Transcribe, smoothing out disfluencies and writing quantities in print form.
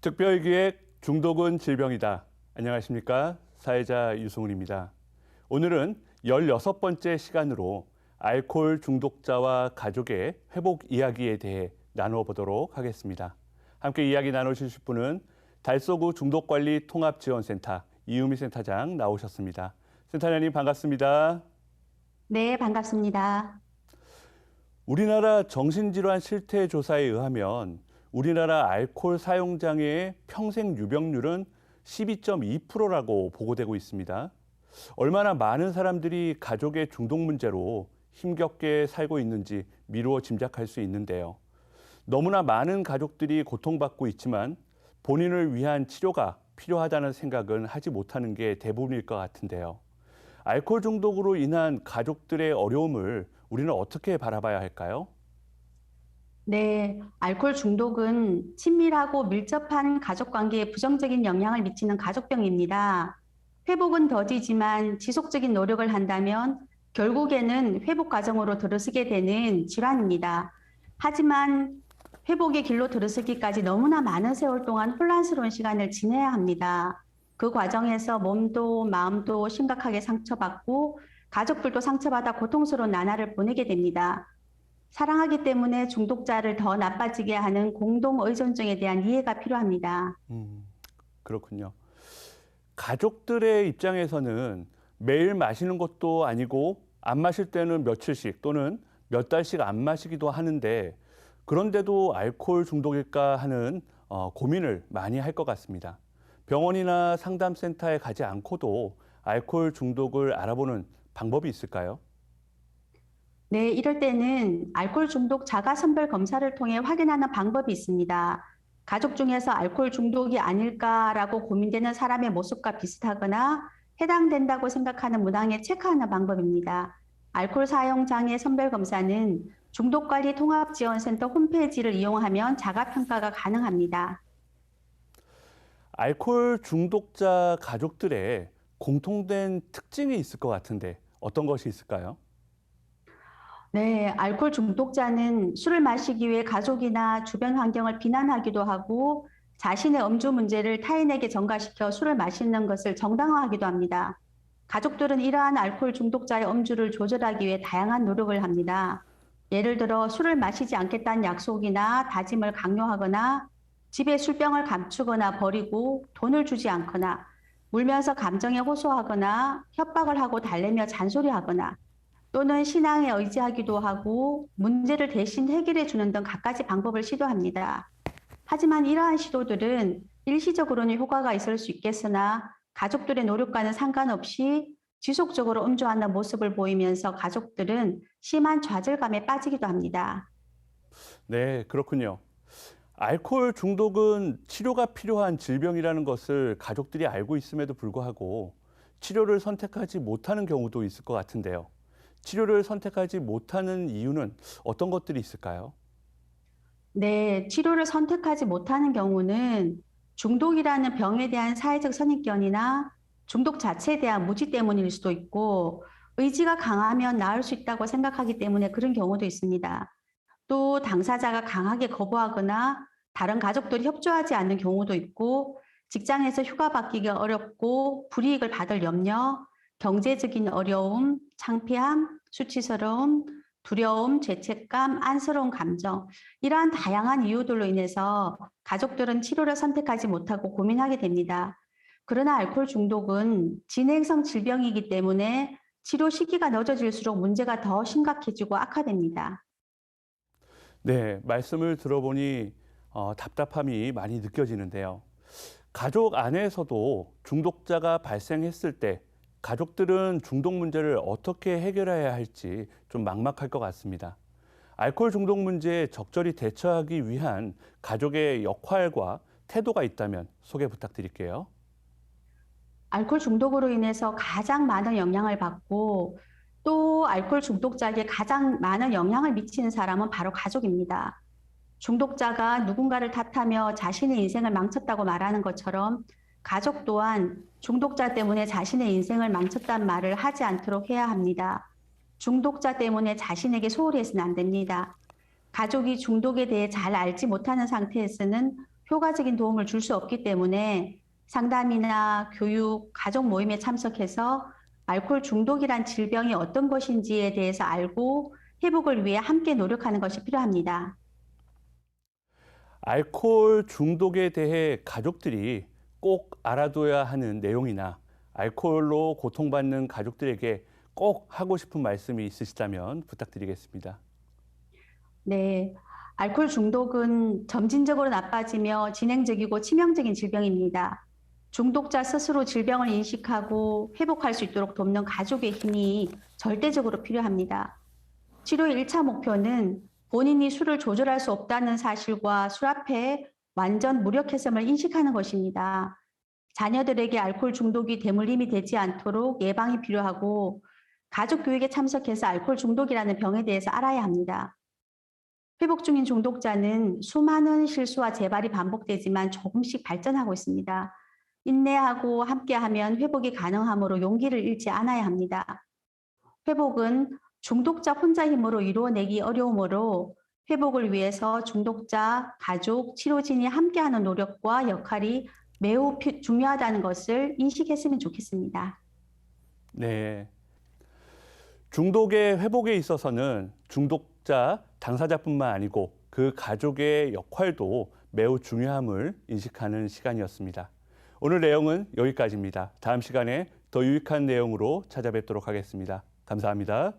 특별기획 중독은 질병이다. 안녕하십니까? 사회자 유승훈입니다. 오늘은 16번째 시간으로 알코올 중독자와 가족의 회복 이야기에 대해 나누어 보도록 하겠습니다. 함께 이야기 나누실 분은 달서구 중독관리 통합지원센터 이유미 센터장 나오셨습니다. 센터장님 반갑습니다. 네, 반갑습니다. 우리나라 정신질환 실태조사에 의하면 우리나라 알코올 사용장애의 평생 유병률은 12.2%라고 보고되고 있습니다. 얼마나 많은 사람들이 가족의 중독 문제로 힘겹게 살고 있는지 미루어 짐작할 수 있는데요. 너무나 많은 가족들이 고통받고 있지만 본인을 위한 치료가 필요하다는 생각은 하지 못하는 게 대부분일 것 같은데요. 알코올 중독으로 인한 가족들의 어려움을 우리는 어떻게 바라봐야 할까요? 네, 알코올 중독은 친밀하고 밀접한 가족 관계에 부정적인 영향을 미치는 가족병입니다. 회복은 더디지만 지속적인 노력을 한다면 결국에는 회복 과정으로 들어서게 되는 질환입니다. 하지만 회복의 길로 들어서기까지 너무나 많은 세월 동안 혼란스러운 시간을 지내야 합니다. 그 과정에서 몸도 마음도 심각하게 상처받고 가족들도 상처받아 고통스러운 나날을 보내게 됩니다. 사랑하기 때문에 중독자를 더 나빠지게 하는 공동 의존증에 대한 이해가 필요합니다. 그렇군요. 가족들의 입장에서는 매일 마시는 것도 아니고 안 마실 때는 며칠씩 또는 몇 달씩 안 마시기도 하는데 그런데도 알코올 중독일까 하는 고민을 많이 할 것 같습니다. 병원이나 상담센터에 가지 않고도 알코올 중독을 알아보는 방법이 있을까요? 네, 이럴 때는 알코올 중독 자가 선별 검사를 통해 확인하는 방법이 있습니다. 가족 중에서 알코올 중독이 아닐까라고 고민되는 사람의 모습과 비슷하거나 해당된다고 생각하는 문항에 체크하는 방법입니다. 알코올 사용 장애 선별 검사는 중독관리 통합지원센터 홈페이지를 이용하면 자가 평가가 가능합니다. 알코올 중독자 가족들의 공통된 특징이 있을 것 같은데 어떤 것이 있을까요? 네, 알코올 중독자는 술을 마시기 위해 가족이나 주변 환경을 비난하기도 하고 자신의 음주 문제를 타인에게 전가시켜 술을 마시는 것을 정당화하기도 합니다. 가족들은 이러한 알코올 중독자의 음주를 조절하기 위해 다양한 노력을 합니다. 예를 들어 술을 마시지 않겠다는 약속이나 다짐을 강요하거나 집에 술병을 감추거나 버리고 돈을 주지 않거나 울면서 감정에 호소하거나 협박을 하고 달래며 잔소리하거나 또는 신앙에 의지하기도 하고 문제를 대신 해결해 주는 등 갖가지 방법을 시도합니다. 하지만 이러한 시도들은 일시적으로는 효과가 있을 수 있겠으나 가족들의 노력과는 상관없이 지속적으로 음주하는 모습을 보이면서 가족들은 심한 좌절감에 빠지기도 합니다. 네, 그렇군요. 알코올 중독은 치료가 필요한 질병이라는 것을 가족들이 알고 있음에도 불구하고 치료를 선택하지 못하는 경우도 있을 것 같은데요. 치료를 선택하지 못하는 이유는 어떤 것들이 있을까요? 네, 치료를 선택하지 못하는 경우는 중독이라는 병에 대한 사회적 선입견이나 중독 자체에 대한 무지 때문일 수도 있고 의지가 강하면 나을 수 있다고 생각하기 때문에 그런 경우도 있습니다. 또 당사자가 강하게 거부하거나 다른 가족들이 협조하지 않는 경우도 있고 직장에서 휴가 받기가 어렵고 불이익을 받을 염려, 경제적인 어려움, 창피함, 수치스러움, 두려움, 죄책감, 안쓰러운 감정, 이러한 다양한 이유들로 인해서 가족들은 치료를 선택하지 못하고 고민하게 됩니다. 그러나 알코올 중독은 진행성 질병이기 때문에 치료 시기가 늦어질수록 문제가 더 심각해지고 악화됩니다. 네, 말씀을 들어보니 답답함이 많이 느껴지는데요. 가족 안에서도 중독자가 발생했을 때 가족들은 중독 문제를 어떻게 해결해야 할지 좀 막막할 것 같습니다. 알코올 중독 문제에 적절히 대처하기 위한 가족의 역할과 태도가 있다면 소개 부탁드릴게요. 알코올 중독으로 인해서 가장 많은 영향을 받고 또 알코올 중독자에게 가장 많은 영향을 미치는 사람은 바로 가족입니다. 중독자가 누군가를 탓하며 자신의 인생을 망쳤다고 말하는 것처럼 가족 또한 중독자 때문에 자신의 인생을 망쳤단 말을 하지 않도록 해야 합니다. 중독자 때문에 자신에게 소홀히 해서는 안 됩니다. 가족이 중독에 대해 잘 알지 못하는 상태에서는 효과적인 도움을 줄 수 없기 때문에 상담이나 교육, 가족 모임에 참석해서 알코올 중독이란 질병이 어떤 것인지에 대해서 알고 회복을 위해 함께 노력하는 것이 필요합니다. 알코올 중독에 대해 가족들이 꼭 알아둬야 하는 내용이나 알코올로 고통받는 가족들에게 꼭 하고 싶은 말씀이 있으시다면 부탁드리겠습니다. 네. 알코올 중독은 점진적으로 나빠지며 진행적이고 치명적인 질병입니다. 중독자 스스로 질병을 인식하고 회복할 수 있도록 돕는 가족의 힘이 절대적으로 필요합니다. 치료 1차 목표는 본인이 술을 조절할 수 없다는 사실과 술 앞에 완전 무력해섬을 인식하는 것입니다. 자녀들에게 알코올 중독이 대물림이 되지 않도록 예방이 필요하고 가족 교육에 참석해서 알코올 중독이라는 병에 대해서 알아야 합니다. 회복 중인 중독자는 수많은 실수와 재발이 반복되지만 조금씩 발전하고 있습니다. 인내하고 함께하면 회복이 가능하므로 용기를 잃지 않아야 합니다. 회복은 중독자 혼자 힘으로 이루어내기 어려우므로 회복을 위해서 중독자, 가족, 치료진이 함께하는 노력과 역할이 매우 중요하다는 것을 인식했으면 좋겠습니다. 네. 중독의 회복에 있어서는 중독자, 당사자뿐만 아니고 그 가족의 역할도 매우 중요함을 인식하는 시간이었습니다. 오늘 내용은 여기까지입니다. 다음 시간에 더 유익한 내용으로 찾아뵙도록 하겠습니다. 감사합니다.